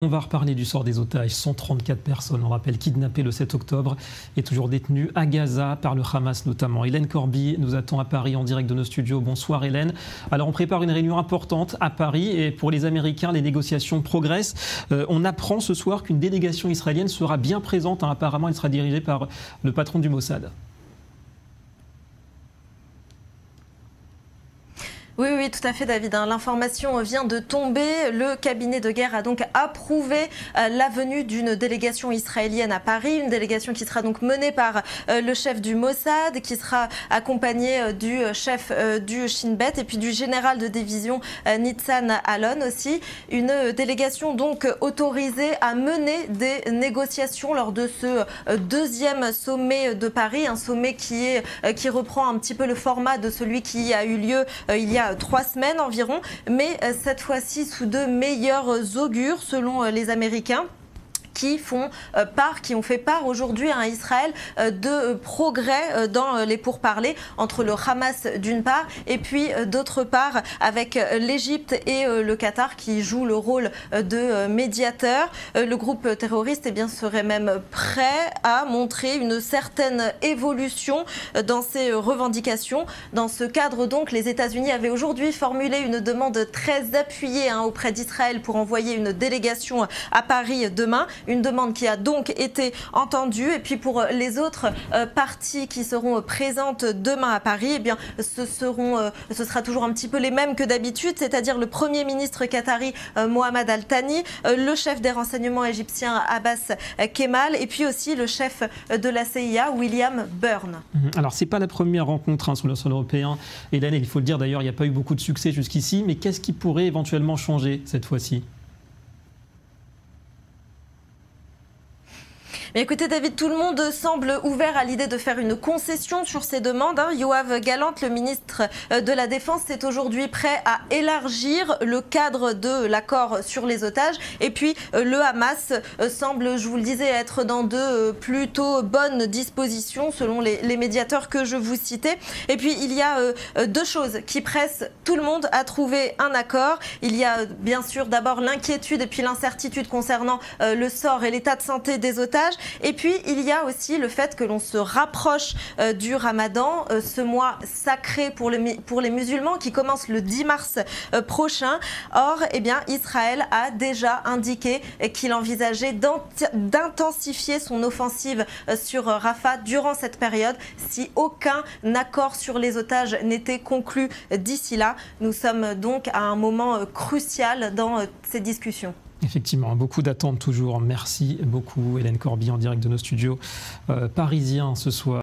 On va reparler du sort des otages. 134 personnes, on rappelle, kidnappées le 7 octobre et toujours détenues à Gaza par le Hamas notamment. Hélène Corby nous attend à Paris en direct de nos studios. Bonsoir Hélène. Alors on prépare une réunion importante à Paris et pour les Américains, les négociations progressent. On apprend ce soir qu'une délégation israélienne sera bien présente. Apparemment, elle sera dirigée par le patron du Mossad. Oui, tout à fait David. L'information vient de tomber. Le cabinet de guerre a donc approuvé la venue d'une délégation israélienne à Paris. Une délégation qui sera donc menée par le chef du Mossad, qui sera accompagné du chef du Shin Bet et puis du général de division Nitzan Alon aussi. Une délégation donc autorisée à mener des négociations lors de ce deuxième sommet de Paris. Un sommet qui reprend un petit peu le format de celui qui a eu lieu il y a 3 semaines environ, mais cette fois-ci sous de meilleurs augures selon les Américains, qui ont fait part aujourd'hui à Israël de progrès dans les pourparlers entre le Hamas d'une part et puis d'autre part avec l'Égypte et le Qatar qui jouent le rôle de médiateur. Le groupe terroriste serait même prêt à montrer une certaine évolution dans ses revendications. Dans ce cadre donc, les États-Unis avaient aujourd'hui formulé une demande très appuyée auprès d'Israël pour envoyer une délégation à Paris demain. Une demande qui a donc été entendue. Et puis pour les autres parties qui seront présentes demain à Paris, ce sera toujours un petit peu les mêmes que d'habitude, c'est-à-dire le Premier ministre qatari Mohamed Al-Thani, le chef des renseignements égyptiens Abbas Kemal et puis aussi le chef de la CIA William Burns. Alors c'est pas la première rencontre sur le sol européen. Hélène, il faut le dire d'ailleurs, il n'y a pas eu beaucoup de succès jusqu'ici, mais qu'est-ce qui pourrait éventuellement changer cette fois-ci ? Mais écoutez David, tout le monde semble ouvert à l'idée de faire une concession sur ces demandes. Yoav Gallant, le ministre de la Défense, est aujourd'hui prêt à élargir le cadre de l'accord sur les otages. Et puis le Hamas semble, je vous le disais, être dans de plutôt bonnes dispositions selon les médiateurs que je vous citais. Et puis il y a 2 choses qui pressent tout le monde à trouver un accord. Il y a bien sûr d'abord l'inquiétude et puis l'incertitude concernant le sort et l'état de santé des otages. Et puis, il y a aussi le fait que l'on se rapproche du Ramadan, ce mois sacré pour les musulmans qui commence le 10 mars prochain. Or, Israël a déjà indiqué qu'il envisageait d'intensifier son offensive sur Rafah durant cette période si aucun accord sur les otages n'était conclu d'ici là. Nous sommes donc à un moment crucial dans ces discussions. Effectivement, beaucoup d'attentes toujours. Merci beaucoup Hélène Corby en direct de nos studios parisiens ce soir.